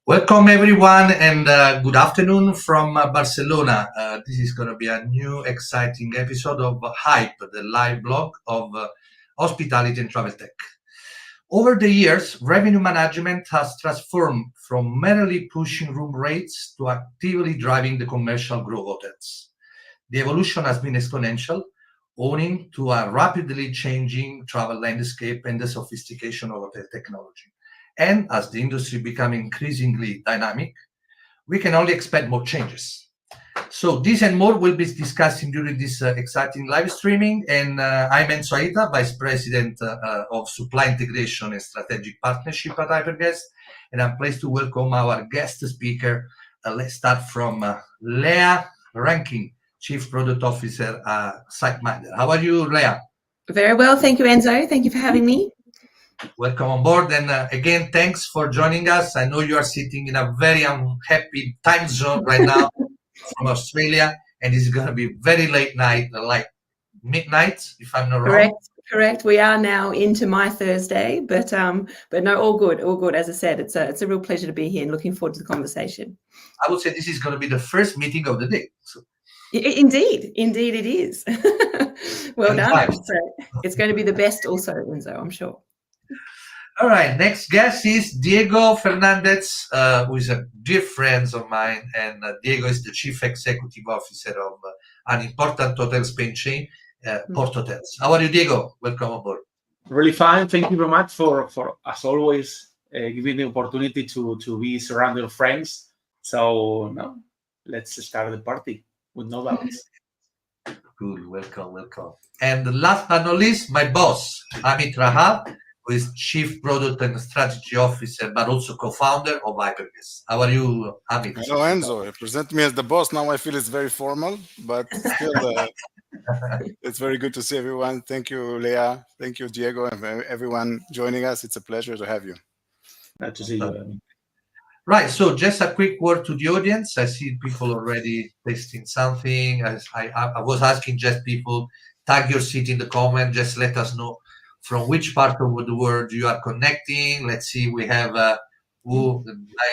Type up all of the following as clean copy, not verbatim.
Welcome everyone, and good afternoon from Barcelona. This is going to be a new exciting episode of Hype, the live blog of hospitality and travel tech. Over the years, revenue management has transformed from merely pushing room rates to actively driving the commercial growth hotels. The evolution has been exponential, owing to a rapidly changing travel landscape and the sophistication of hotel technology. And as the industry becomes increasingly dynamic, we can only expect more changes. So this and more will be discussing during this exciting live streaming. And I'm Enzo Aita, Vice President of Supply Integration and Strategic Partnership at HyperGuest. And I'm pleased to welcome our guest speaker. Let's start from Leah, Rankin, Chief Product Officer at SiteMinder. How are you, Leah? Very well. Thank you, Enzo. Thank you for having me. Welcome on board, and again, thanks for joining us. I know you are sitting in a very unhappy time zone right now from Australia, and it's going to be very late night, like midnight, if I'm not wrong. Correct. We are now into my Thursday, but no, all good. As I said, it's a real pleasure to be here and looking forward to the conversation. I would say this is going to be the first meeting of the day. So. Indeed it is. Well done. So it's going to be the best also, Enzo, I'm sure. All right, next guest is Diego Fernandez, who is a dear friend of mine, and Diego is the Chief Executive Officer of an important hotel Spain chain, Port Hotels. How are you, Diego? Welcome aboard. Really fine. Thank you very much for as always, giving the opportunity to be surrounded with friends. So, let's start the party with no doubts. Good, welcome. And last but not least, my boss, Amit Rahav, who is Chief Product and Strategy Officer, but also co-founder of HyperGuest. How are you, Amit? Hello, Enzo. You present me as the boss. Now I feel it's very formal, but still, it's very good to see everyone. Thank you, Leah. Thank you, Diego, and everyone joining us. It's a pleasure to have you. Glad to see you. Right, so just a quick word to the audience. I see people already testing something. I was asking just people, tag your city in the comment, just let us know from which part of the world you are connecting. Let's see, we have my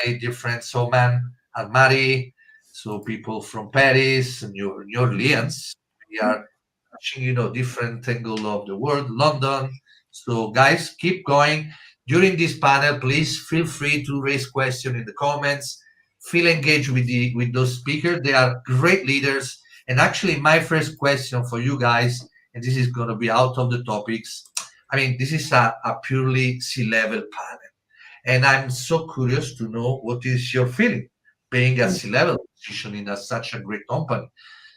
dear friend Soman and Mari, so people from Paris, New Orleans. We are watching, different angle of the world, London. So guys, keep going. During this panel, please feel free to raise questions in the comments. Feel engaged with those speakers. They are great leaders. And actually, my first question for you guys, and this is going to be out of the topics, I mean, this is a purely C-level panel. And I'm so curious to know what is your feeling being a C-level position in such a great company.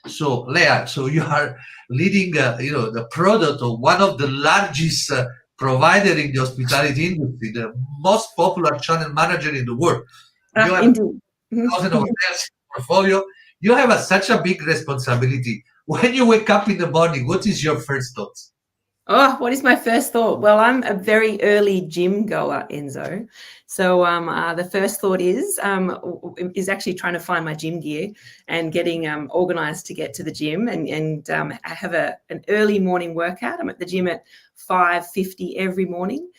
So, Leah, so you are leading, the product of one of the largest provider in the hospitality industry, the most popular channel manager in the world. You have thousands of hotels in portfolio. You have such a big responsibility. When you wake up in the morning, what is your first thoughts? Oh, what is my first thought? Well, I'm a very early gym goer, Enzo. So the first thought is actually trying to find my gym gear and getting organized to get to the gym and I have an early morning workout. I'm at the gym at 5:50 every morning.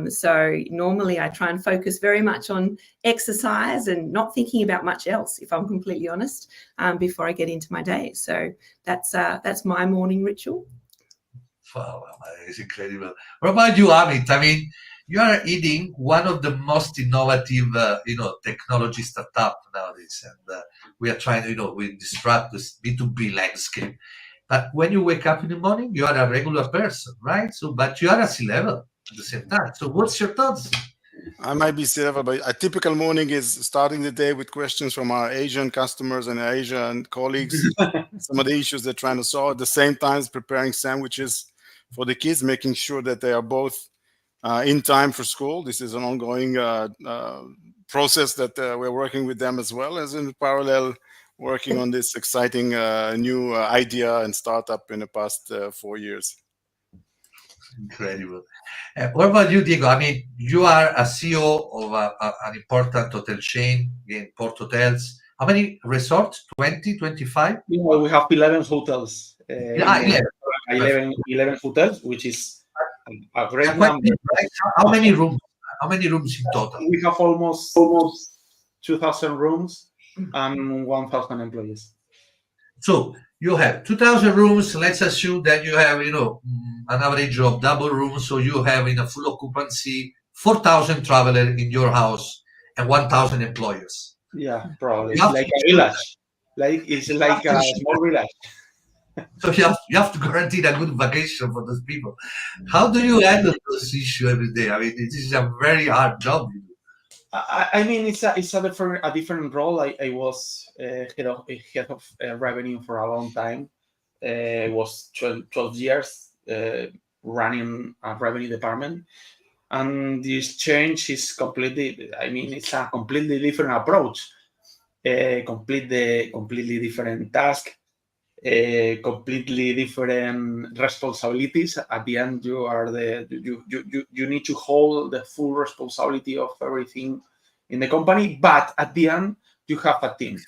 So normally I try and focus very much on exercise and not thinking about much else, if I'm completely honest, before I get into my day. So that's my morning ritual. Wow, it's incredible. What about you, Amit? I mean, you are leading one of the most innovative, technology startup nowadays, and we are trying to, we disrupt this B2B landscape. But when you wake up in the morning, you are a regular person, right? So, but you are at C-level at the same time. So, what's your thoughts? I might be C-level, but a typical morning is starting the day with questions from our Asian customers and Asian colleagues. Some of the issues they're trying to solve. At the same time, preparing sandwiches for the kids, making sure that they are both in time for school. This is an ongoing process that we're working with them, as well as in parallel working on this exciting new idea and startup in the past 4 years. Incredible. What about you, Diego? I mean, you are a CEO of an important hotel chain in Port Hotels. How many resorts? 20, 25? We have 11 hotels. Yeah. 11 hotels, which is a Yeah, great quite number. big, right? How many rooms? How many rooms in total? We have almost 2,000 rooms and 1,000 employees. So you have 2,000 rooms. Let's assume that you have, an average of double rooms. So you have in a full occupancy 4,000 travelers in your house and 1,000 employees. Yeah, probably. You have Like to- a village. It's like a small village. So you have to guarantee a good vacation for those people. How do you handle those issues every day? I mean, this is a very hard job. I mean, it's a different role. I was head of revenue for a long time. It was 12 years running a revenue department, and this change is completely. I mean, it's a completely different approach, completely different task, completely different responsibilities. At the end, you need to hold the full responsibility of everything in the company, but at the end you have a team,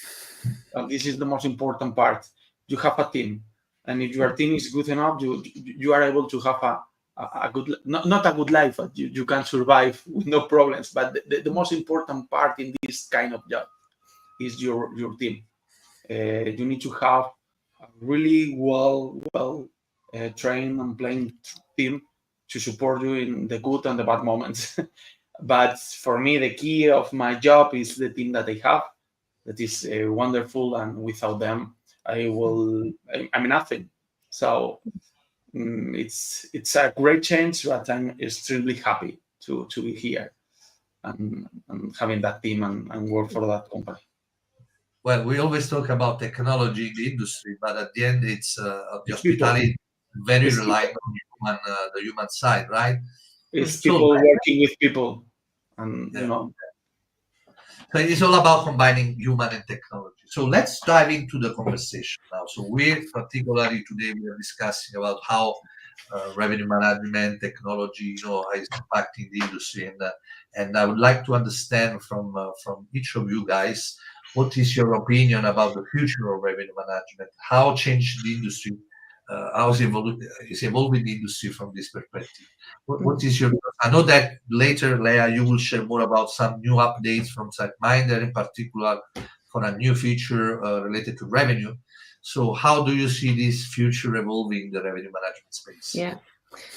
and this is the most important part. You have a team, and if your team is good enough, you are able to have a good, not a good life, but you can survive with no problems. But the most important part in this kind of job is your team. You need to have a really well trained and playing team to support you in the good and the bad moments. But for me, the key of my job is the team that I have. That is wonderful, and without them, I'm nothing. So it's a great change, but I'm extremely happy to be here and having that team and work for that company. Well, we always talk about technology in the industry, but at the end, it's the It's people. hospitality very It's reliant on the human side, right? It's So- people working with people, and Yeah. So it's all about combining human and technology. So let's dive into the conversation now. So we're particularly today we are discussing about how revenue management technology, is impacting the industry, and I would like to understand from each of you guys, what is your opinion about the future of revenue management? How changed the industry? How is evolving the industry from this perspective? What is your? I know that later, Leah, you will share more about some new updates from SiteMinder, in particular for a new feature related to revenue. So, how do you see this future evolving in the revenue management space?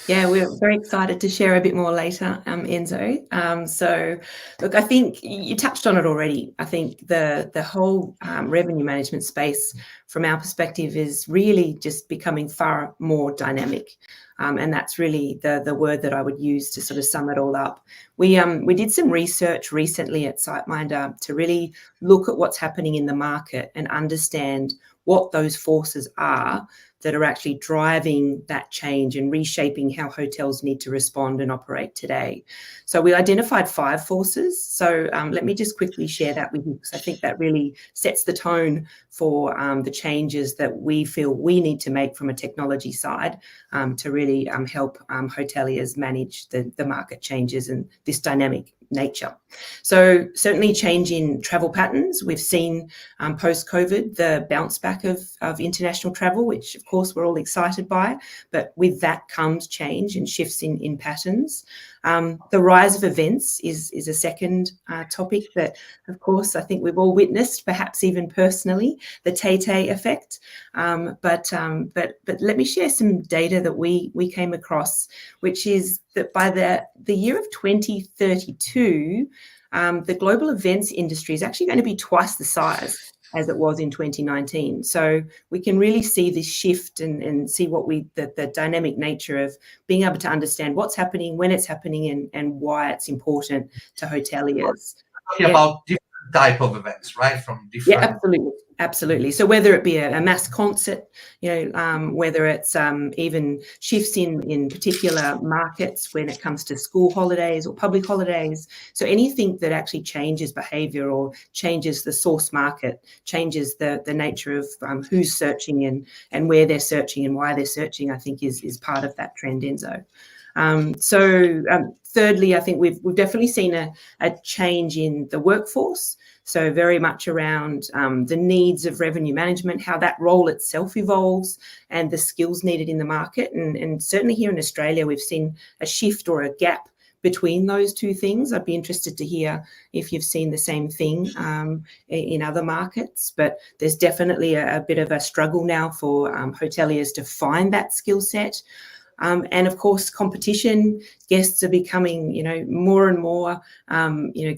Yeah, we're very excited to share a bit more later, Enzo. So, look, I think you touched on it already. I think the whole revenue management space, from our perspective, is really just becoming far more dynamic, and that's really the word that I would use to sort of sum it all up. We did some research recently at SiteMinder to really look at what's happening in the market and understand what those forces are that are actually driving that change and reshaping how hotels need to respond and operate today. So we identified 5 forces. So let me just quickly share that with you, because I think that really sets the tone for the changes that we feel we need to make from a technology side to really help hoteliers manage the market changes and this dynamic nature. So certainly change in travel patterns. We've seen post-COVID the bounce back of international travel, which of course we're all excited by, but with that comes change and shifts in patterns. The rise of events is a second topic that, of course, I think we've all witnessed, perhaps even personally, the Tay effect. But let me share some data that we came across, which is that by the year of 2032, the global events industry is actually going to be twice the size as it was in 2019. So we can really see this shift and see the dynamic nature of being able to understand what's happening, when it's happening, and why it's important to hoteliers. Talking about different type of events, right? From different. Yeah, absolutely. So whether it be a mass concert, whether it's even shifts in particular markets when it comes to school holidays or public holidays. So anything that actually changes behavior or changes the source market, changes the nature of who's searching and where they're searching and why they're searching, I think is part of that trend, Enzo. Thirdly, I think we've definitely seen a change in the workforce. So very much around the needs of revenue management, how that role itself evolves, and the skills needed in the market. And certainly here in Australia, we've seen a shift or a gap between those two things. I'd be interested to hear if you've seen the same thing in other markets, but there's definitely a bit of a struggle now for hoteliers to find that skill set. And of course, competition, guests are becoming, more and more,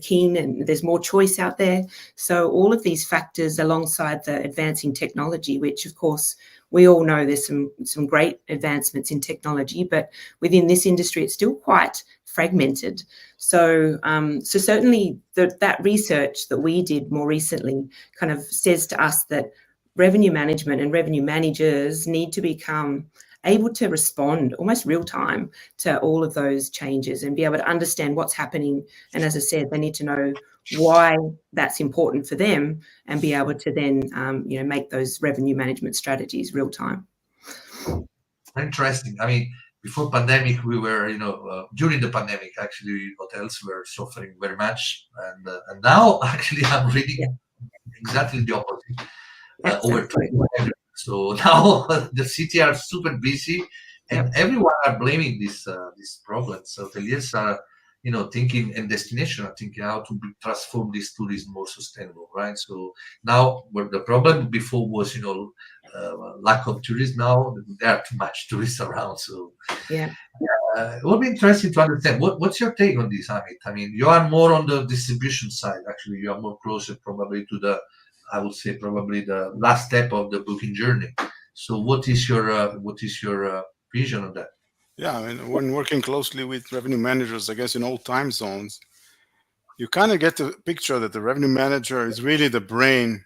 keen, and there's more choice out there. So all of these factors alongside the advancing technology, which of course we all know there's some great advancements in technology, but within this industry, it's still quite fragmented. So certainly that research that we did more recently kind of says to us that revenue management and revenue managers need to become able to respond almost real time to all of those changes and be able to understand what's happening. And as I said, they need to know why that's important for them and be able to then, make those revenue management strategies real time. Interesting. I mean, before pandemic, we were, during the pandemic, actually, hotels were suffering very much. And now, actually, I'm reading exactly the opposite. Over 20. So now the city are super busy, and everyone are blaming this problem. So hoteliers are, thinking, and destination are thinking how to transform this tourism more sustainable, right? So now, where the problem before was, lack of tourists, now there are too much tourists around. So it would be interesting to understand what's your take on this, Amit. I mean, you are more on the distribution side. Actually, you are more closer probably to the, I would say, probably the last step of the booking journey. So what is your vision on that? Yeah, I mean, when working closely with revenue managers, I guess in all time zones, you kind of get the picture that the revenue manager is really the brain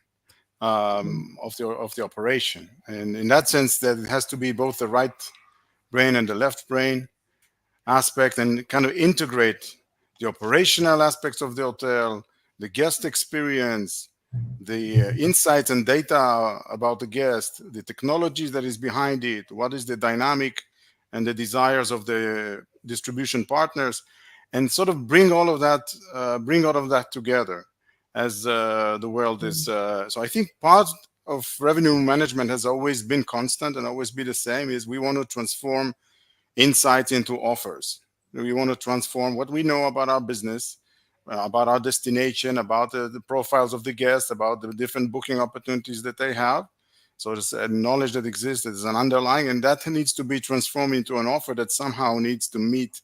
of the operation, and in that sense, that it has to be both the right brain and the left brain aspect, and kind of integrate the operational aspects of the hotel, the guest experience, the insights and data about the guest, the technology that is behind it, what is the dynamic and the desires of the distribution partners, and sort of bring all of that together as the world is. So I think part of revenue management has always been constant and always be the same, is we want to transform insights into offers. We want to transform what we know about our business, about our destination, about the profiles of the guests, about the different booking opportunities that they have. So there's a knowledge that exists, that is an underlying, and that needs to be transformed into an offer that somehow needs to meet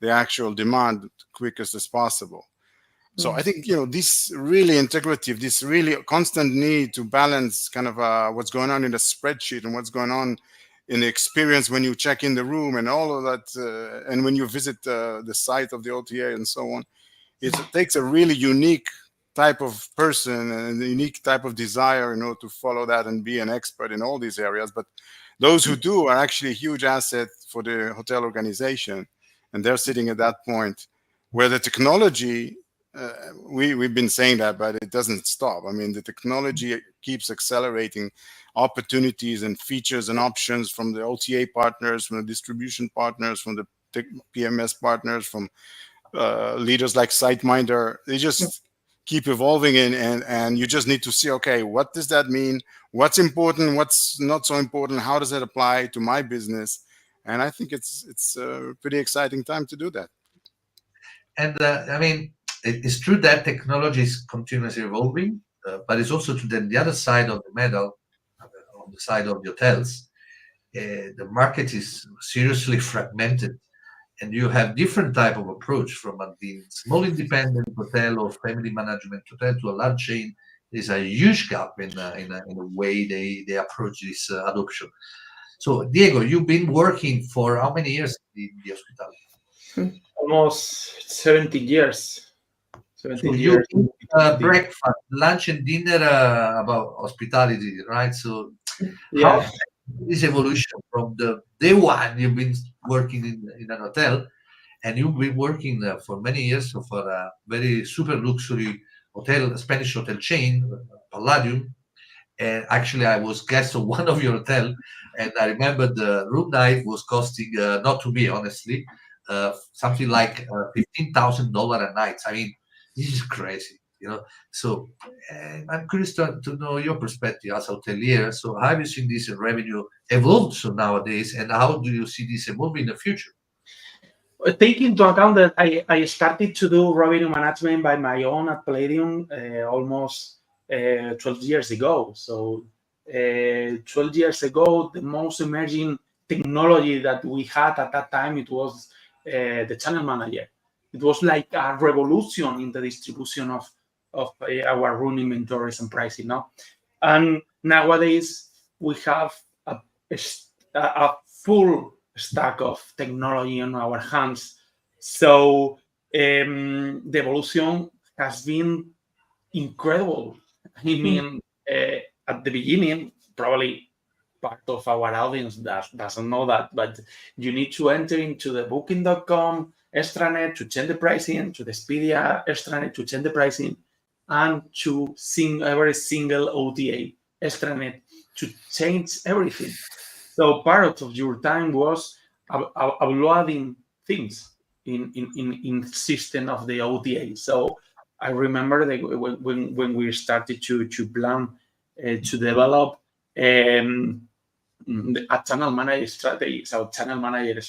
the actual demand quickest as possible. So I think, this really integrative, this really constant need to balance kind of what's going on in the spreadsheet and what's going on in the experience when you check in the room and all of that, and when you visit the site of the OTA and so on. It takes a really unique type of person and a unique type of desire, to follow that and be an expert in all these areas. But those who do are actually a huge asset for the hotel organization. And they're sitting at that point where the technology, we've been saying that, but it doesn't stop. I mean, the technology keeps accelerating opportunities and features and options from the OTA partners, from the distribution partners, from the PMS partners, from leaders like SiteMinder. They just keep evolving, and you just need to see, okay, what does that mean? What's important? What's not so important? How does it apply to my business? And I think it's a pretty exciting time to do that. And I mean, it's true that technology is continuously evolving, but it's also to the other side of the medal, on the side of the hotels. The market is seriously fragmented, and you have different type of approach from the small independent hotel or family management hotel to a large chain. There's a huge gap in the way they approach this adoption. So, Diego, you've been working for how many years in the hospitality? Almost 70 years. 17 so years. You breakfast, lunch, and dinner about hospitality, right? So, how this evolution from the day one you've been working in an hotel, and you've been working for many years for a very super luxury hotel, Spanish hotel chain, Palladium. And actually, I was guest of one of your hotel, and I remember the room night was costing, not to me honestly, something like $15,000 a night. I mean, this is crazy, you know. So I'm curious to know your perspective as hotelier. So how have you seen this revenue evolve so nowadays, and how do you see this evolving in the future? Taking into account that I started to do revenue management by my own at Palladium almost 12 years ago. So 12 years ago, the most emerging technology that we had at that time, it was the channel manager. It was like a revolution in the distribution of our room inventories and pricing. No? And nowadays, we have a full stack of technology on our hands. So the evolution has been incredible. I mean, at the beginning, probably part of our audience doesn't know that, but you need to enter into the booking.com extranet to change the pricing, to the Expedia extranet to change the pricing, and to every single OTA extranet to change everything. So part of your time was uploading things in system of the OTA. So I remember that when we started to plan to develop a channel manager strategy, so channel manager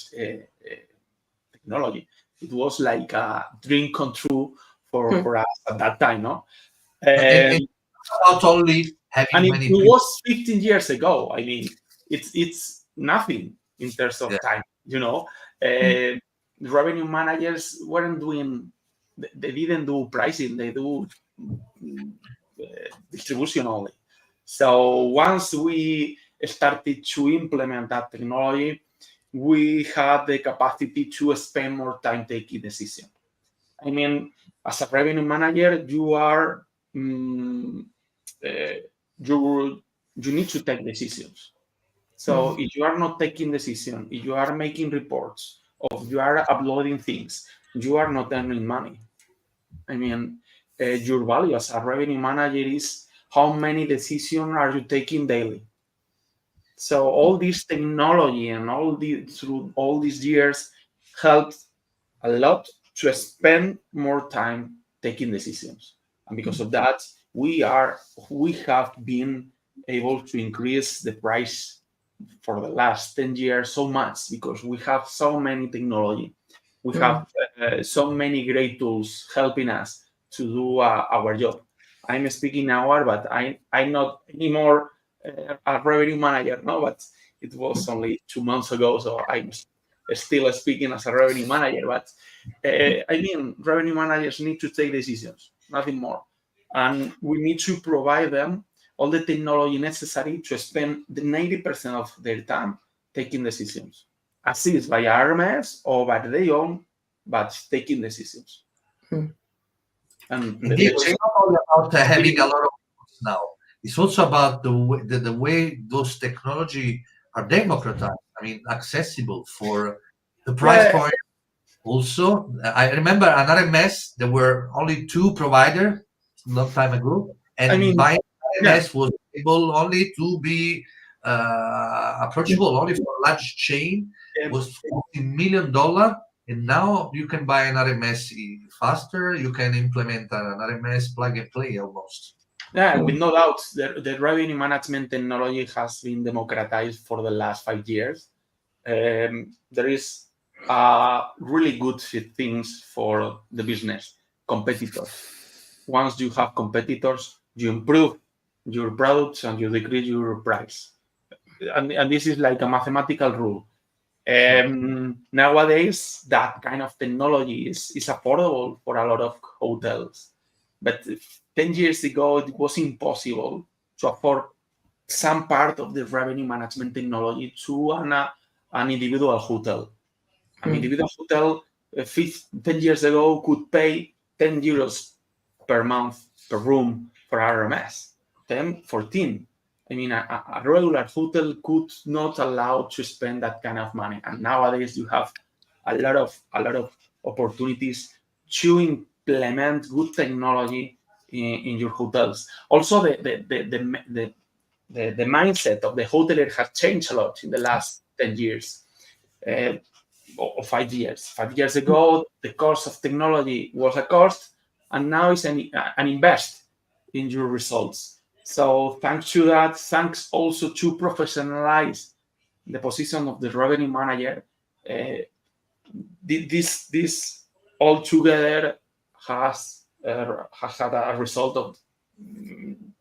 technology, it was like a dream come true for us at that time, no? And not only having And many it people. was 15 years ago. I mean, it's nothing in terms of time, you know. Revenue managers weren't doing, they didn't do pricing, they do distribution only. So once we started to implement that technology, we had the capacity to spend more time taking decisions. I mean, as a revenue manager, you are you need to take decisions. So if you are not taking decisions, if you are making reports, or you are uploading things, you are not earning money. I mean, your value as a revenue manager is how many decisions are you taking daily. So all this technology and through all these years helped a lot to spend more time taking decisions. And because of that, we have been able to increase the price for the last 10 years so much because we have so many technology. We have so many great tools helping us to do our job. I'm speaking now, but I'm not anymore a revenue manager, no, but it was only 2 months ago, so I'm still speaking as a revenue manager. But I mean, revenue managers need to take decisions, nothing more. And we need to provide them all the technology necessary to spend the 90% of their time taking decisions. Assist by RMS or by their own, but taking decisions. And It's not only about having a lot of tools now. It's also about the way those technology are democratized. I mean, accessible for the price point. Also, I remember an RMS. There were only 2 providers a long time ago, and I mean, buying RMS was able only to be approachable only for a large chain. Was $40 million. And now you can buy an RMS faster. You can implement an RMS plug and play almost. Yeah, with no doubt, the revenue management technology has been democratized for the last 5 years. There is really good things for the business, competitors. Once you have competitors, you improve your products and you decrease your price. And this is like a mathematical rule. Nowadays, that kind of technology is affordable for a lot of hotels. But 10 years ago, it was impossible to afford some part of the revenue management technology to an individual hotel. An individual hotel 10 years ago could pay 10 euros per month per room for RMS, 10, 14. I mean, a regular hotel could not allow to spend that kind of money. And nowadays you have a lot of opportunities to implement good technology in your hotels. Also, the mindset of the hotelier has changed a lot in the last 10 years. or 5 years. 5 years ago, the cost of technology was a cost, and now it's an invest in your results. So thanks to that, thanks also to professionalize the position of the revenue manager, this all together has had a result of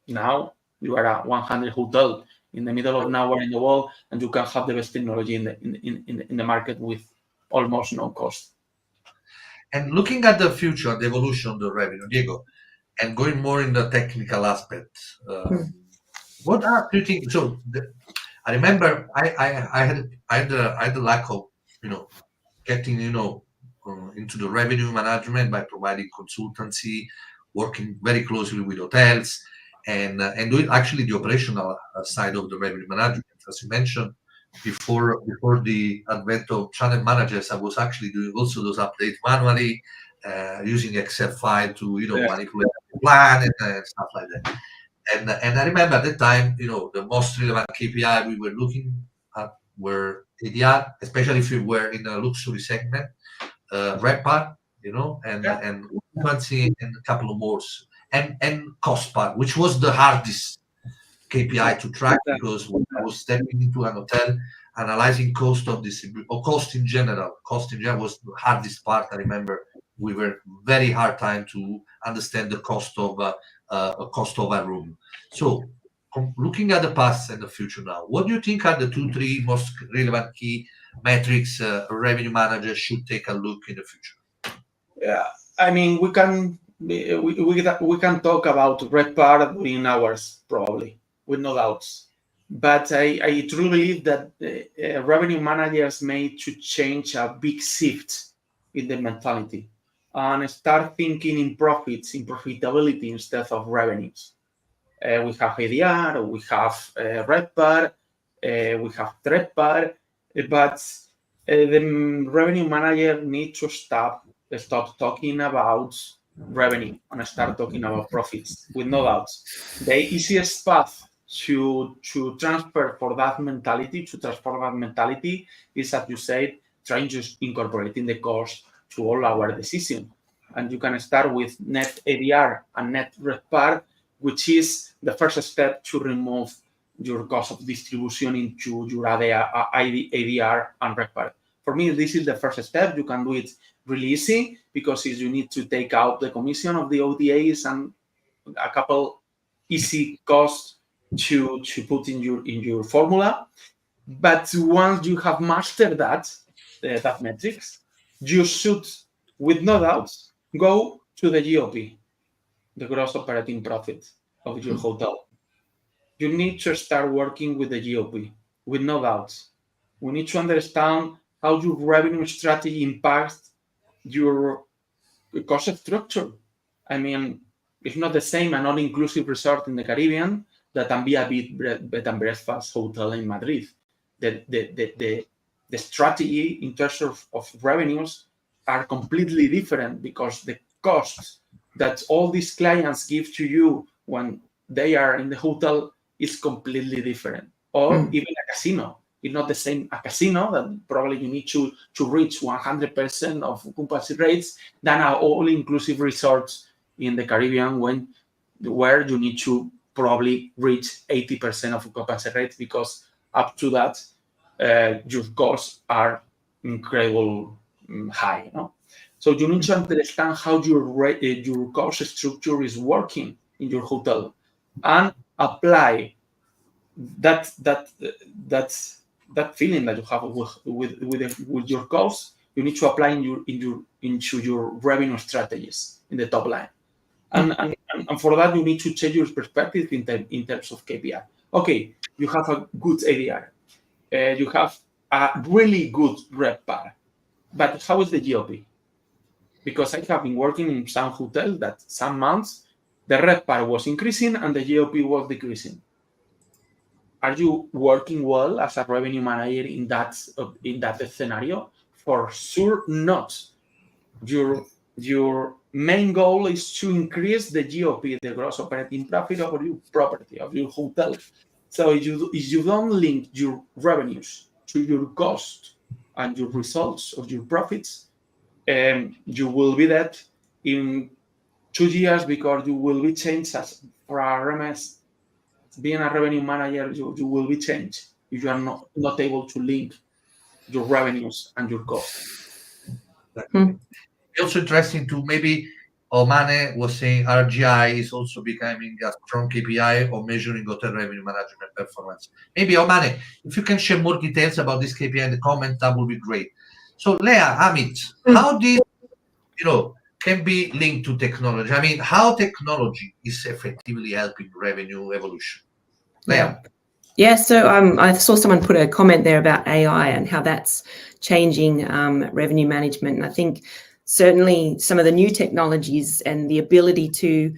now you are a 100 hotel in the middle of nowhere in the world, and you can have the best technology in the market with almost no cost. And looking at the future, the evolution of the revenue, Diego, and going more in the technical aspect, what do you think? So I remember I had the lack of getting into the revenue management by providing consultancy, working very closely with hotels, and doing actually the operational side of the revenue management. As you mentioned before the advent of channel managers, I was actually doing also those updates manually, using Excel file to manipulate the plan and stuff like that. And I remember at the time, the most relevant KPI we were looking at were ADR, especially if we were in a luxury segment, RevPAR, and occupancy, and a couple of more, and cost part, which was the hardest KPI to track, because when I was stepping into an hotel, analyzing cost of distribution or cost in general was the hardest part. I remember we were very hard time to understand the cost of a room. So looking at the past and the future now, what do you think are the 2-3 most relevant key metrics a revenue manager should take a look in the future? Yeah, I mean, we can talk about RevPAR within hours, probably, with no doubts. But I truly believe that revenue managers made to change a big shift in the mentality and start thinking in profits, in profitability instead of revenues. We have ADR, we have RevPAR, we have TRevPAR, but the revenue manager needs to stop talking about revenue and start talking about profits, with no doubts. The easiest path to transfer for that mentality, to transform that mentality, is, as you said, trying to incorporating the cost to all our decisions. And you can start with net ADR and net RevPAR, which is the first step to remove your cost of distribution into your ADR and RevPAR. For me, this is the first step. You can do it really easy, because you need to take out the commission of the OTAs and a couple easy costs to put in your formula. But once you have mastered that metrics, you should, with no doubts, go to the GOP, the gross operating profit of your hotel. You need to start working with the GOP, with no doubts. We need to understand how your revenue strategy impacts your cost structure. I mean, it's not the same an all-inclusive resort in the Caribbean that can be a bed and breakfast hotel in Madrid. The strategy in terms of revenues are completely different, because the costs that all these clients give to you when they are in the hotel is completely different. Or even a casino. It's not the same a casino that probably you need to reach 100% of occupancy rates than an all-inclusive resorts in the Caribbean where you need to probably reach 80% of occupancy rates, because up to that your costs are incredible high. So you need to understand how your cost structure is working in your hotel and apply that feeling that you have with your costs. You need to apply into your revenue strategies in the top line, and for that you need to change your perspective in terms of KPI. Okay, you have a good ADR, you have a really good RevPAR, but how is the GOP? Because I have been working in some hotels that some months the RevPAR was increasing and the GOP was decreasing. Are you working well as a revenue manager in that scenario? For sure not. Your main goal is to increase the GOP, the gross operating profit of your property, of your hotel. So if you don't link your revenues to your cost, and your results of your profits, you will be that in 2 years, because you will be changed as for a RMS. Being a revenue manager, you will be changed if you are not able to link your revenues and your cost. Also interesting to maybe Omane was saying RGI is also becoming a strong KPI or measuring hotel revenue management performance. Maybe Omane, if you can share more details about this KPI in the comments, that would be great. So Leah, Amit, how this can be linked to technology? I mean, how technology is effectively helping revenue evolution? Leah. Yeah, so I saw someone put a comment there about AI and how that's changing revenue management. And I think certainly some of the new technologies and the ability to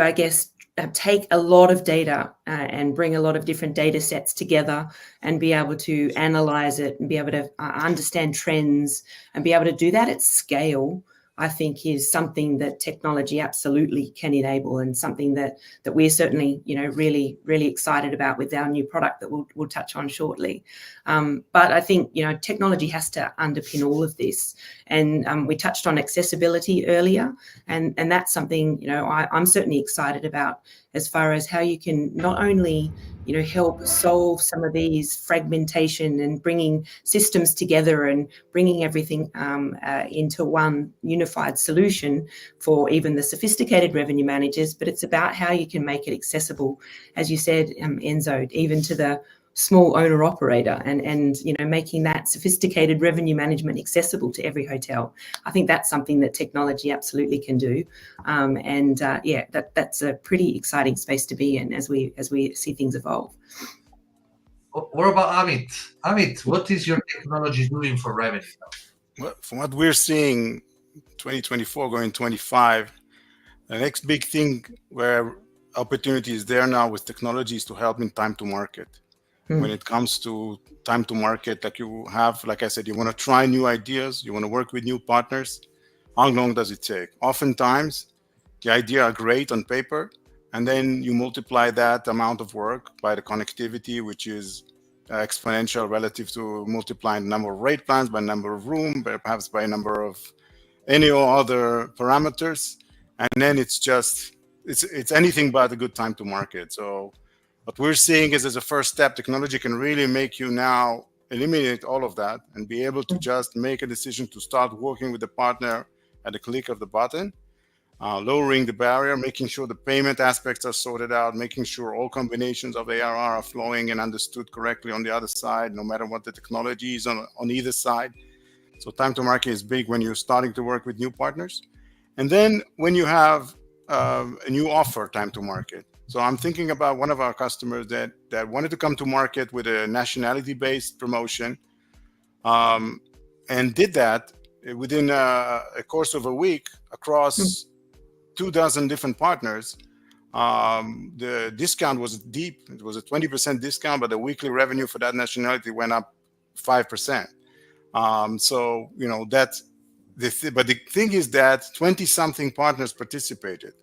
I guess, take a lot of data and bring a lot of different data sets together and be able to analyze it and be able to understand trends and be able to do that at scale, I think is something that technology absolutely can enable, and something that we're certainly, really, really excited about with our new product that we'll touch on shortly. But I think, technology has to underpin all of this. And we touched on accessibility earlier, and that's something, I'm certainly excited about, as far as how you can not only help solve some of these fragmentation and bringing systems together and bringing everything into one unified solution for even the sophisticated revenue managers, but it's about how you can make it accessible, as you said, Enzo, even to the small owner operator, and making that sophisticated revenue management accessible to every hotel. I think that's something that technology absolutely can do, that's a pretty exciting space to be in as we see things evolve. What about Amit? Amit, what is your technology doing for revenue? Well, from what we're seeing, 2024 going 25, the next big thing where opportunity is there now with technology is to help in time to market. When it comes to time to market, like I said, you want to try new ideas, you want to work with new partners. How long does it take? Oftentimes, the idea are great on paper, and then you multiply that amount of work by the connectivity, which is exponential relative to multiplying the number of rate plans by number of room, perhaps by number of any other parameters. And then it's anything but a good time to market. So what we're seeing is, as a first step, technology can really make you now eliminate all of that and be able to just make a decision to start working with the partner at the click of the button, lowering the barrier, making sure the payment aspects are sorted out, making sure all combinations of ARR are flowing and understood correctly on the other side, no matter what the technology is on either side. So time to market is big when you're starting to work with new partners. And then when you have a new offer, time to market. So I'm thinking about one of our customers that wanted to come to market with a nationality-based promotion, and did that within a course of a week across 24 different partners. The discount was deep. It was a 20% discount, but the weekly revenue for that nationality went up 5%. But the thing is that 20-something partners participated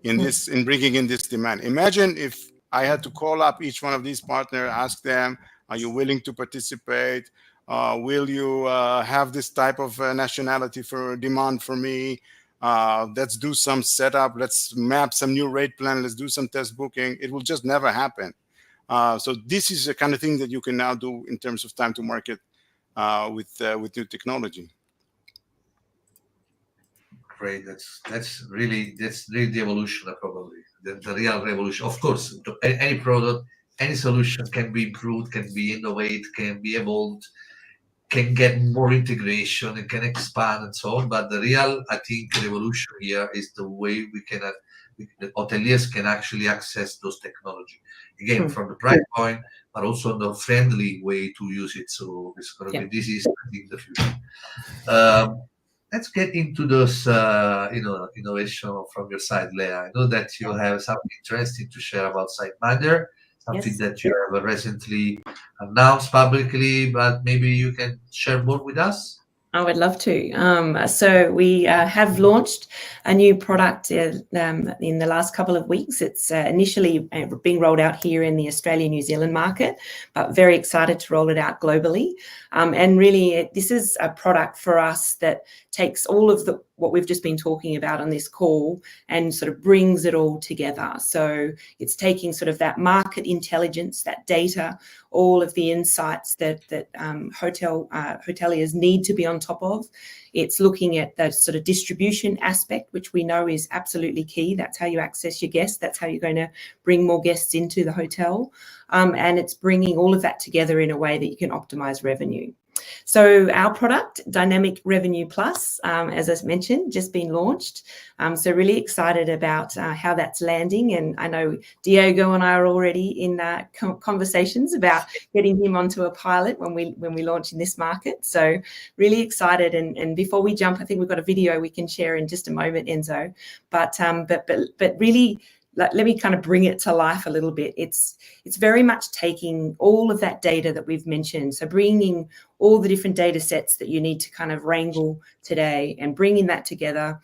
in bringing in this demand. Imagine if I had to call up each one of these partners, ask them, are you willing to participate? Will you have this type of nationality for demand for me? Let's do some setup. Let's map some new rate plan. Let's do some test booking. It will just never happen. So this is the kind of thing that you can now do in terms of time to market with new technology. Great. That's really the evolution, probably the real revolution. Of course, any product, any solution can be improved, can be innovated, can be evolved, can get more integration, it can expand and so on. But the real, I think, revolution here is the way the hoteliers can actually access those technology, again, from the price point, but also the friendly way to use it. So it's going to be, this is, I think, the future. Let's get into those, innovation from your side, Leah. I know that you have something interesting to share about SiteMinder, something that you have recently announced publicly, but maybe you can share more with us. I would love to. So we have launched a new product in the last couple of weeks. It's initially being rolled out here in the Australia-New Zealand market, but very excited to roll it out globally. And really, this is a product for us that takes all of what we've just been talking about on this call and sort of brings it all together. So it's taking sort of that market intelligence, that data, all of the insights that hoteliers need to be on top of. It's looking at the sort of distribution aspect, which we know is absolutely key. That's how you access your guests. That's how you're going to bring more guests into the hotel. And it's bringing all of that together in a way that you can optimize revenue. So our product, Dynamic Revenue Plus, as I mentioned, just been launched. So really excited about how that's landing. And I know Diego and I are already in conversations about getting him onto a pilot when we launch in this market. So really excited. And before we jump, I think we've got a video we can share in just a moment, Enzo. But really, let me kind of bring it to life a little bit. It's very much taking all of that data that we've mentioned. So bringing all the different data sets that you need to kind of wrangle today and bringing that together,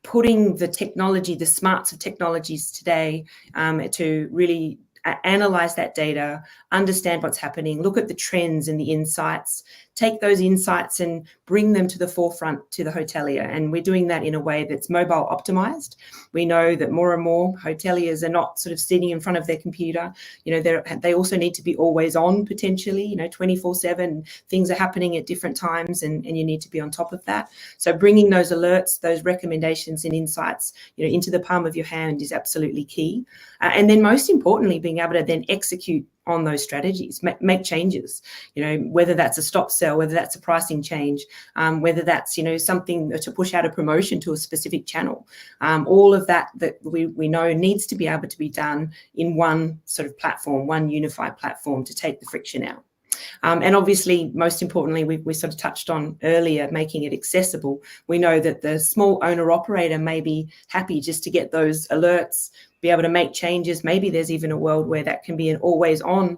putting the technology, the smarts of technologies today to really analyze that data, understand what's happening, look at the trends and the insights, take those insights and bring them to the forefront to the hotelier. And we're doing that in a way that's mobile optimized. We know that more and more hoteliers are not sort of sitting in front of their computer. You know, they also need to be always on potentially, you know, 24/7. Things are happening at different times and you need to be on top of that. So bringing those alerts, those recommendations and insights, you know, into the palm of your hand is absolutely key. And then most importantly, being able to then execute on those strategies, make changes, you know, whether that's a stop sell, whether that's a pricing change, whether that's, you know, something to push out a promotion to a specific channel. All of that we know needs to be able to be done in one sort of platform, one unified platform to take the friction out. And obviously, most importantly, we sort of touched on earlier, making it accessible. We know that the small owner operator may be happy just to get those alerts, be able to make changes. Maybe there's even a world where that can be an always on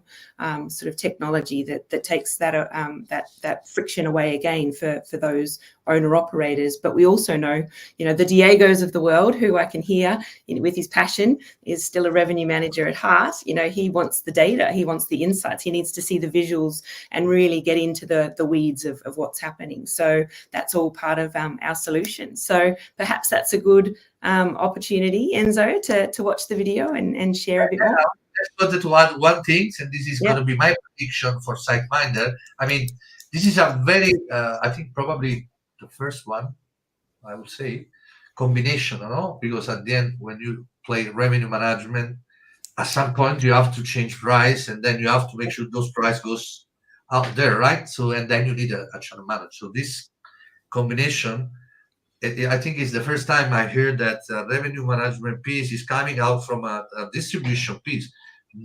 sort of technology that takes that friction away again for those owner operators. But we also know, you know, the Diegos of the world, who I can hear with his passion, is still a revenue manager at heart. You know, he wants the data, he wants the insights, he needs to see the visuals and really get into the weeds of what's happening. So that's all part of our solution. So perhaps that's a good opportunity, Enzo, to watch the video and share a bit more. I just wanted to add one thing, and this is going to be my prediction for SiteMinder. I mean, this is a very, I think probably the first one, I would say, combination, you know, because at the end, when you play revenue management, at some point you have to change price, and then you have to make sure those price goes out there, right? So, and then you need a channel manager. So this combination, I think it's the first time I heard that revenue management piece is coming out from a distribution piece.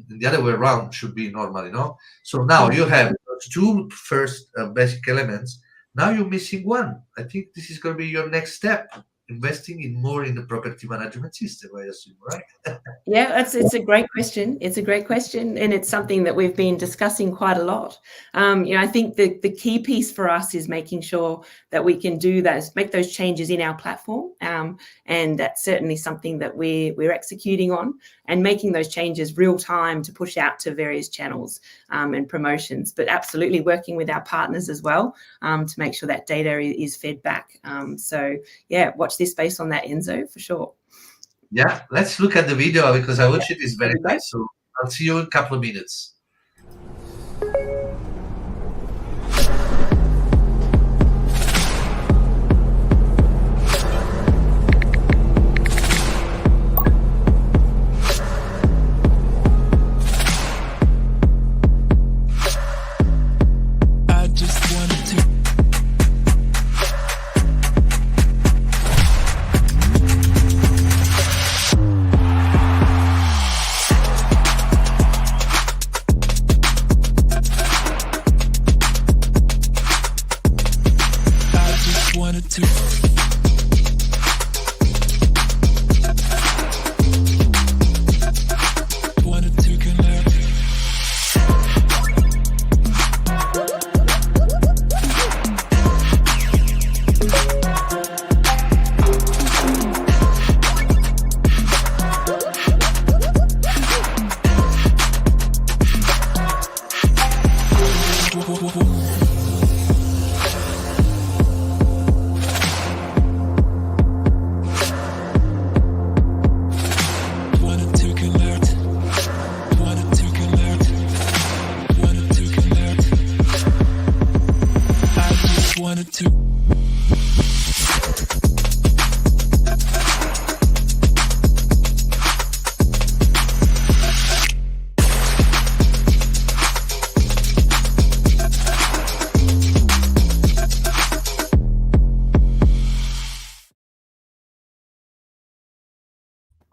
The other way around should be normal, you know. So now you have those two first basic elements. Now you're missing one. I think this is going to be your next step, investing in more in the property management system, I assume, right? Yeah, it's a great question. It's a great question, and it's something that we've been discussing quite a lot. You know, I think the key piece for us is making sure that we can do those, make those changes in our platform, and that's certainly something that we're executing on, and making those changes real time to push out to various channels and promotions. But absolutely working with our partners as well to make sure that data is fed back. So yeah, watch this space on that, Enzo, for sure. Yeah, let's look at the video because I watch it. It's very nice. So I'll see you in a couple of minutes.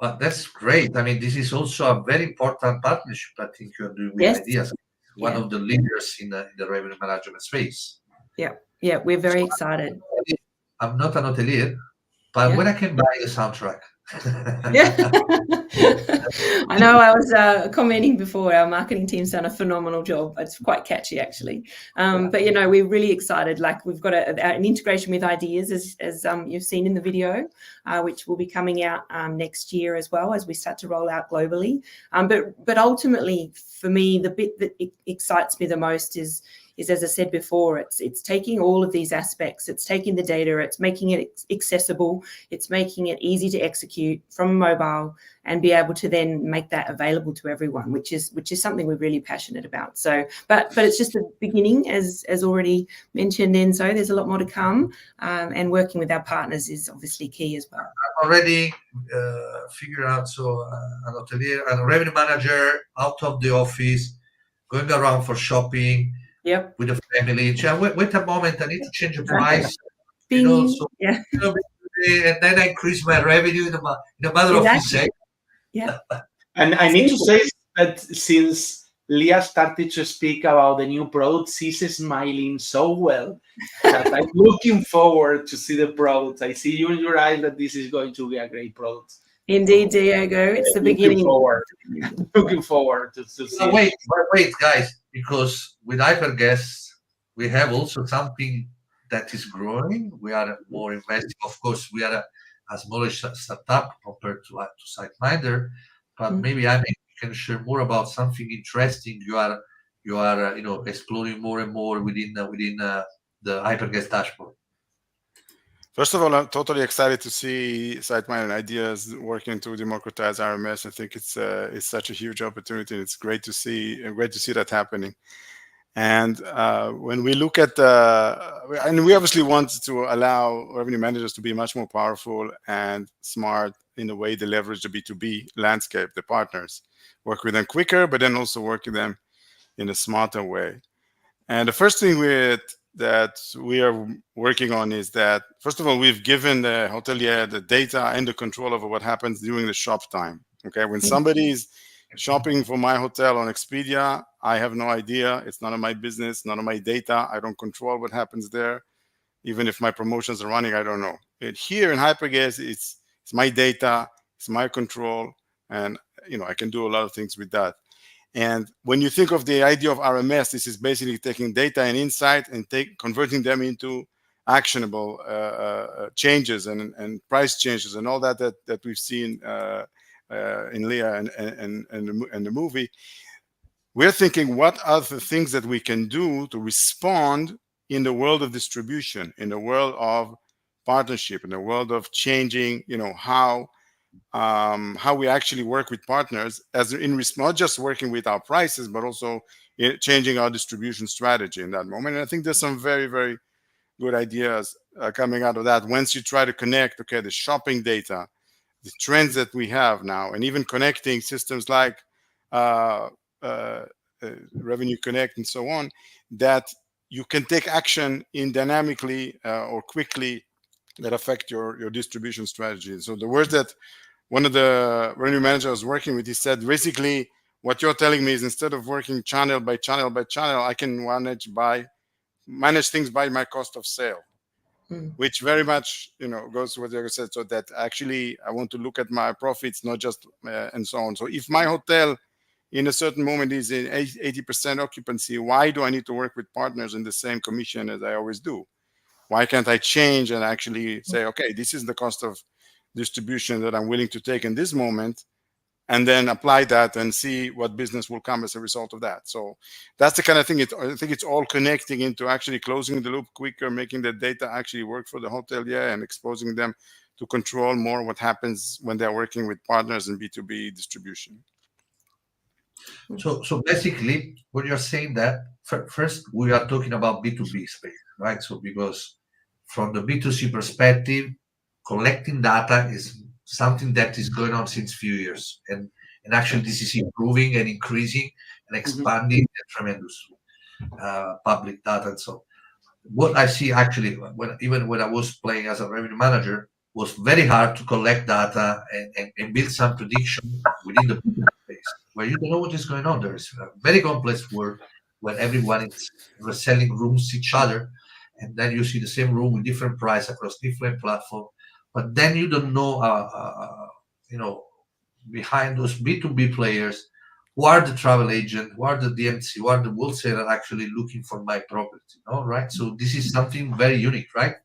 Well, that's great. I mean, this is also a very important partnership. I think you're doing with Yes. Ideas, one Yeah. of the leaders in the revenue management space. Yeah, we're very excited. I'm not an hotelier, but Yeah. when I can buy the soundtrack. Yeah. I know I was commenting before, our marketing team's done a phenomenal job. It's quite catchy, actually. But, you know, we're really excited. Like, we've got an integration with Ideas, as you've seen in the video, which will be coming out next year as well, as we start to roll out globally. But ultimately, for me, the bit that excites me the most is, as I said before, it's taking all of these aspects, it's taking the data, it's making it accessible, it's making it easy to execute from mobile, and be able to then make that available to everyone, which is something we're really passionate about. So, but it's just the beginning, as already mentioned, Enzo. There's a lot more to come, and working with our partners is obviously key as well. Already figured out, so an hotelier and a revenue manager out of the office, going around for shopping. Yep. With the family. Wait a moment, I need to change the price. Bing. So Yeah. and then I increase my revenue in a matter of few seconds. Yeah. And I need to say that since Leah started to speak about the new product, she's smiling so well that I'm looking forward to see the product. I see you in your eyes that this is going to be a great product. Indeed, Diego. It's the beginning. Looking forward to see. Wait, guys, because with HyperGuest, we have also something that is growing. We are more investing. Of course, we are a smaller startup compared to SiteMinder, but maybe you can share more about something interesting you are exploring more and more within the HyperGuest dashboard. First of all, I'm totally excited to see SiteMinder Ideas working to democratize RMS. I think it's such a huge opportunity. It's great to see that happening. And when we look at and we obviously want to allow revenue managers to be much more powerful and smart in the way they leverage the B2B landscape, the partners, work with them quicker, but then also work with them in a smarter way. And the first thing that we are working on is that, first of all, we've given the hotelier the data and the control over what happens during the shop time. Okay, when somebody's shopping for my hotel on Expedia, I have no idea. It's none of my business, none of my data. I don't control what happens there. Even if my promotions are running, I don't know. Here in HyperGuest, it's my data, it's my control, and I can do a lot of things with that. And when you think of the idea of RMS, this is basically taking data and insight and converting them into actionable changes and price changes and all that we've seen in Leah and the movie. We're thinking, what are the things that we can do to respond in the world of distribution, in the world of partnership, in the world of changing, how we actually work with partners, as in not just working with our prices, but also changing our distribution strategy in that moment. And I think there's some very, very good ideas coming out of that. Once you try to connect, the shopping data, the trends that we have now, and even connecting systems like Revenue Connect and so on, that you can take action in dynamically or quickly that affect your distribution strategy. So the words that one of the revenue managers I was working with, he said, basically, what you're telling me is instead of working channel by channel by channel, I can manage things by my cost of sale, which very much, goes to what you said. So that actually I want to look at my profits, not just and so on. So if my hotel in a certain moment is in 80% occupancy, why do I need to work with partners in the same commission as I always do? Why can't I change and actually say, okay, this is the cost of distribution that I'm willing to take in this moment, and then apply that and see what business will come as a result of that. So that's the kind of thing. I think it's all connecting into actually closing the loop quicker, making the data actually work for the hotelier and exposing them to control more what happens when they're working with partners in B2B distribution. So basically, what you're saying that first we are talking about B2B space, right? So because from the B2C perspective, collecting data is something that is going on since few years, and actually this is improving and increasing and expanding tremendous public data. And so what I see actually when I was playing as a revenue manager, was very hard to collect data and build some prediction within the space where you don't know what is going on. There is a very complex world where everyone is reselling rooms each other, and then you see the same room with different price across different platforms. But then you don't know, you know, behind those B2B players, who are the travel agent, who are the DMC, who are the wholesaler actually looking for my property, right? So this is something very unique, right?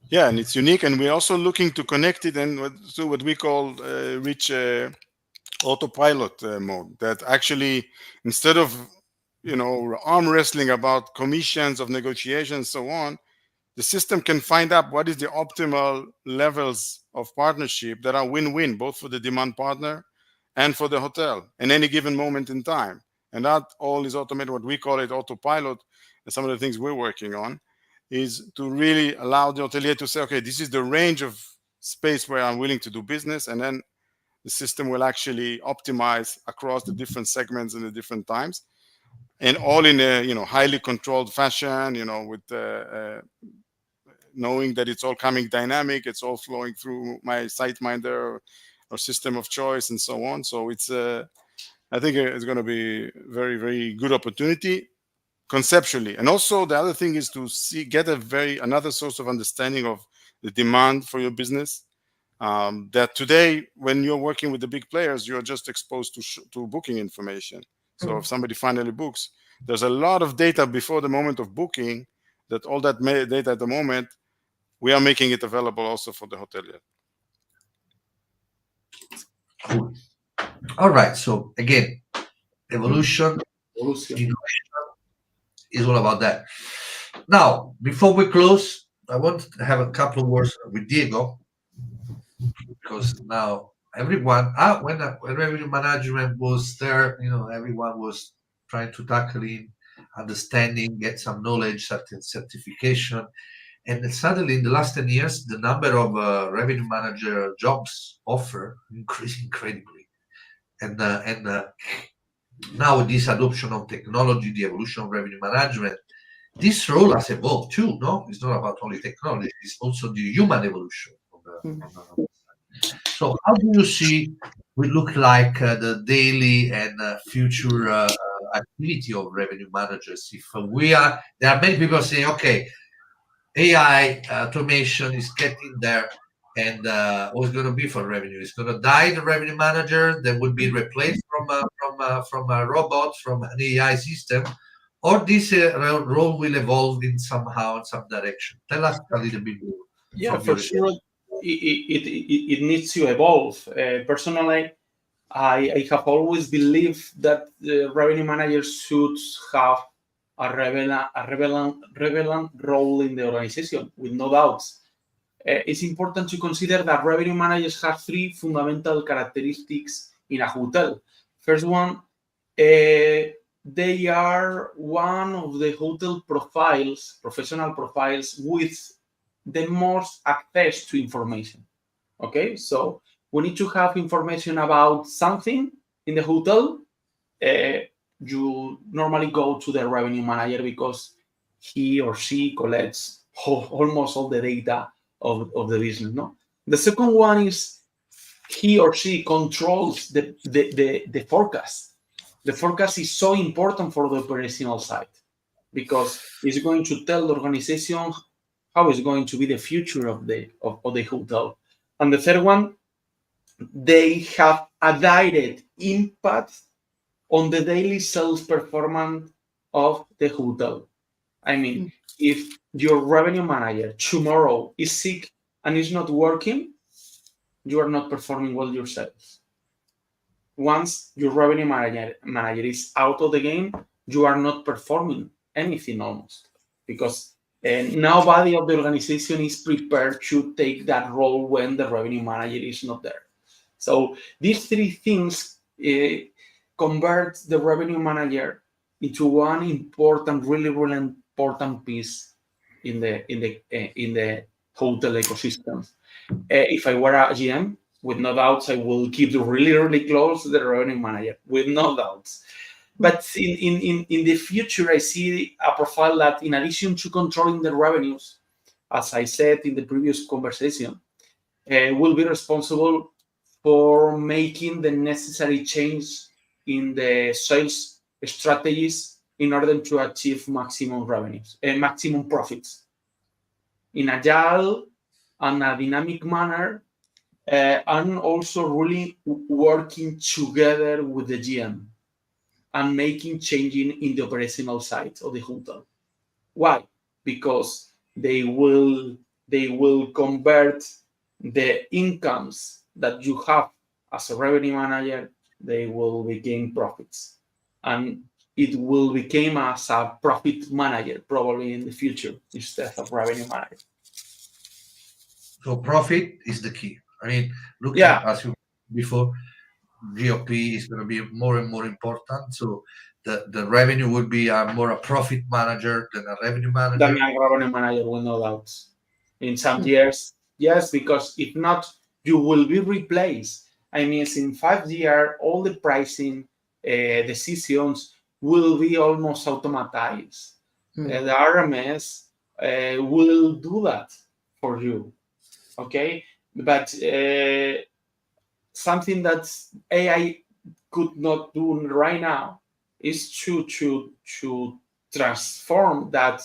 Yeah, and it's unique, and we're also looking to connect it and to what we call reach autopilot mode. That actually, instead of arm wrestling about commissions of negotiations, so on, the system can find out what is the optimal levels of partnership that are win-win, both for the demand partner and for the hotel in any given moment in time. And that all is automated. What we call it autopilot, and some of the things we're working on is to really allow the hotelier to say, okay, this is the range of space where I'm willing to do business, and then the system will actually optimize across the different segments and the different times, and all in a highly controlled fashion, with knowing that it's all coming dynamic, it's all flowing through my SiteMinder or system of choice and so on. So it's I think it's going to be very, very good opportunity conceptually. And also the other thing is to get another source of understanding of the demand for your business. That today, when you're working with the big players, you're just exposed to booking information. So if somebody finally books, there's a lot of data before the moment of booking, that all that data at the moment, we are making it available also for the hotelier. Cool. All right. So again, evolution, innovation is all about that. Now, before we close, I want to have a couple of words with Diego, because now everyone, when revenue management was there, everyone was trying to tackle in understanding, get some knowledge, certain certification. And then suddenly, in the last 10 years, the number of revenue manager jobs offer increased incredibly. And now with this adoption of technology, the evolution of revenue management, this role has evolved too. No, it's not about only technology; it's also the human evolution. So, how do you see we look like the daily and future activity of revenue managers? If there are many people saying, okay, AI automation is getting there, and what's going to be for revenue? It's going to die. The revenue manager that would be replaced from a robot, from an AI system, or this role will evolve in some direction. Tell us a little bit more. Yeah, for sure, it needs to evolve. Personally, I have always believed that the revenue managers should have a relevant role in the organization, with no doubts. It's important to consider that revenue managers have three fundamental characteristics in a hotel. First one, they are one of the hotel profiles, professional profiles, with the most access to information. Okay, so we need to have information about something in the hotel. You normally go to the revenue manager because he or she collects almost all the data of the business. No, the second one is he or she controls the forecast. The forecast is so important for the operational side because it's going to tell the organization how is going to be the future of the hotel. And the third one, they have a direct impact on the daily sales performance of the hotel. I mean, if your revenue manager tomorrow is sick and is not working, you are not performing well your sales. Once your revenue manager is out of the game, you are not performing anything almost, because nobody of the organization is prepared to take that role when the revenue manager is not there. So these three things convert the revenue manager into one important, really important piece in the hotel ecosystem. If I were a GM, with no doubts, I will keep really, really close to the revenue manager, with no doubts. But in the future, I see a profile that, in addition to controlling the revenues, as I said in the previous conversation, will be responsible for making the necessary change in the sales strategies in order to achieve maximum revenues and maximum profits in agile and a dynamic manner, and also really working together with the GM and making changing in the operational side of the hotel. Why? Because they will convert the incomes that you have as a revenue manager, they will gain profits, and it will become as a profit manager probably in the future instead of revenue manager. So profit is the key. I mean, looking as you before, GOP is going to be more and more important. So the revenue would be more a profit manager than a revenue manager. Than a revenue manager, will no doubt. In some years, yes, because if not, you will be replaced. I mean, in 5 years, all the pricing decisions will be almost automatized. The RMS will do that for you. Okay, but something that AI could not do right now is to transform that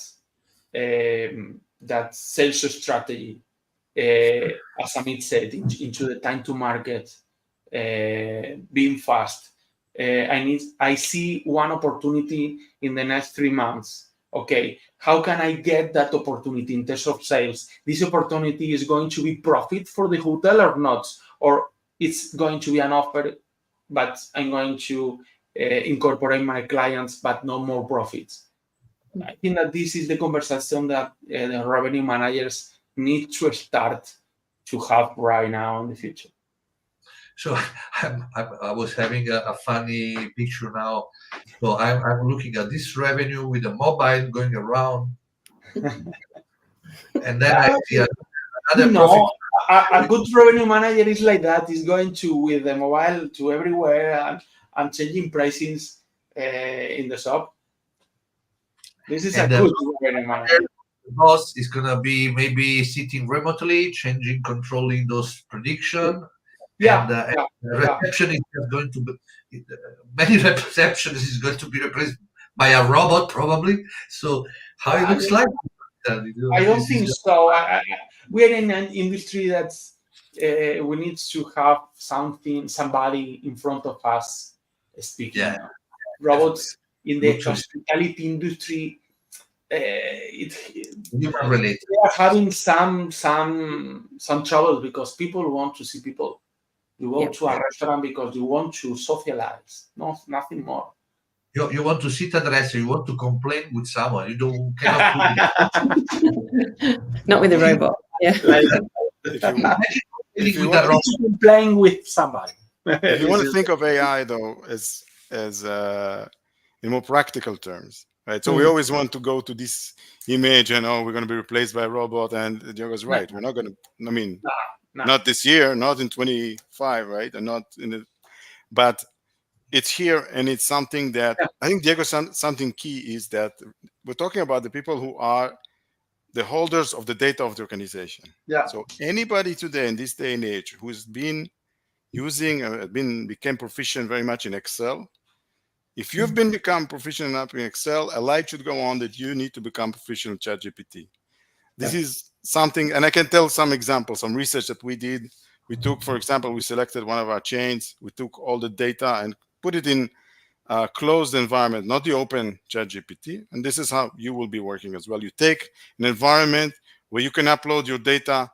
that sales strategy, as Amit said, into the time to market, being fast. I see one opportunity in the next 3 months. Okay, how can I get that opportunity in terms of sales? This opportunity is going to be profit for the hotel or not, or it's going to be an offer, but I'm going to incorporate my clients, but no more profits. I think that this is the conversation that the revenue managers need to start to have right now in the future. So I was having a funny picture now. So I'm looking at this revenue with the mobile going around, and then I see another profit. A good revenue manager is like that. Is going to with the mobile to everywhere and changing pricings in the shop. This is a good revenue manager. The boss is gonna be maybe sitting remotely, controlling those predictions. The reception is going to be many receptions is going to be replaced by a robot probably. So how it looks like? I don't think so. We're in an industry that's we need to have somebody in front of us speaking. Yeah. Robots in the hospitality industry, they are having some trouble because people want to see people. You go to a restaurant because you want to socialize. No, nothing more. You want to sit at a restaurant. You want to complain with someone. You cannot. Not with a robot. Yeah. If you want to complain with somebody. If you want to think of AI though as in more practical terms, right? So we always want to go to this image and we're going to be replaced by a robot, and Diego's right. We're not going to. I mean. No. Not this year, not in 25, right? And not in the, but it's here, and it's something that I think Diego something key is that we're talking about the people who are the holders of the data of the organization. Yeah. So anybody today in this day and age who's been using became proficient very much in Excel. If you've become proficient enough in Excel, a light should go on that you need to become proficient in ChatGPT. This is something, and I can tell some examples, some research that we did. We took, for example, we selected one of our chains. We took all the data and put it in a closed environment, not the open ChatGPT. And this is how you will be working as well. You take an environment where you can upload your data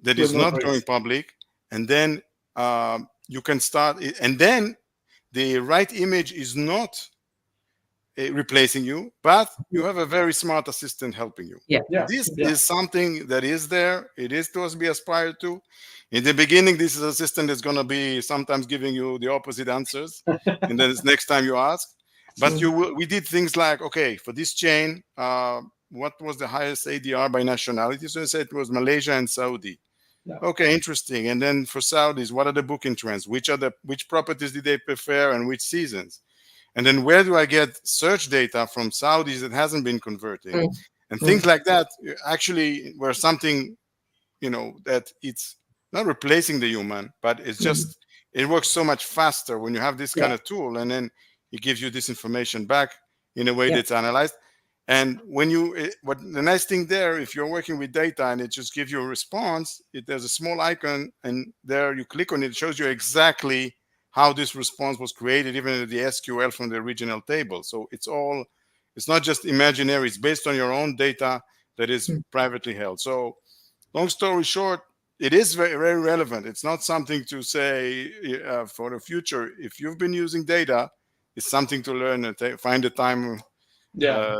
that is not going public, and then you can start it. And then the right image is not replacing you, but you have a very smart assistant helping you. This is something that is there. It is to be aspired to. In the beginning, this is assistant is going to be sometimes giving you the opposite answers, and then it's next time you ask. But we did things like, okay, for this chain, what was the highest ADR by nationality? So I said it was Malaysia and Saudi. Okay, interesting. And then for Saudis, what are the booking trends? Which properties did they prefer and which seasons? And then where do I get search data from Saudis that hasn't been converting? And things like that actually were something, that it's not replacing the human, but it's just, it works so much faster when you have this kind of tool, and then it gives you this information back in a way that's analyzed. And when what the nice thing there, if you're working with data and it just gives you a response, there's a small icon, and there you click on it, it shows you exactly how this response was created, even the SQL from the original table. So it's not just imaginary, it's based on your own data that is privately held. So long story short, it is very, very relevant. It's not something to say for the future. If you've been using data, it's something to learn and find the time,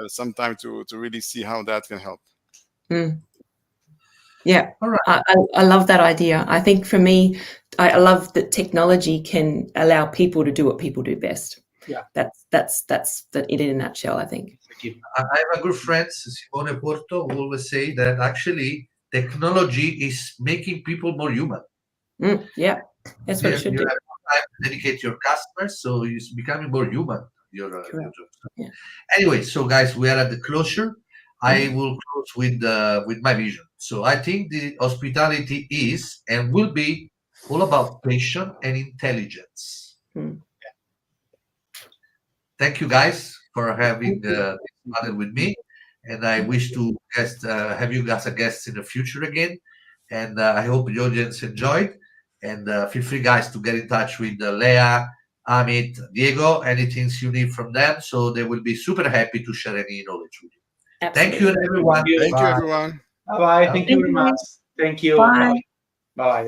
sometime to really see how that can help. Yeah, All right. I love that idea. I think for me, I love that technology can allow people to do what people do best. Yeah, that's it in a nutshell, I think. I have a good friend, Simone Porto, who always say that actually technology is making people more human. Yeah, that's what it should You do. have more time to dedicate to your customers, so it's becoming more human. Your job. Yeah. Anyway, so guys, we are at the closure. I will close with my vision. So I think the hospitality is and will be all about passion and intelligence. Thank you guys for having this panel with me, and I wish to have you guys as guests in the future again. And I hope the audience enjoyed. And feel free, guys, to get in touch with Leah, Amit, Diego, anything you need from them. So they will be super happy to share any knowledge with you. Absolutely. Thank you, everyone. Thank you, everyone. Bye-bye. Thank you very much. Thank you. Bye. Bye-bye.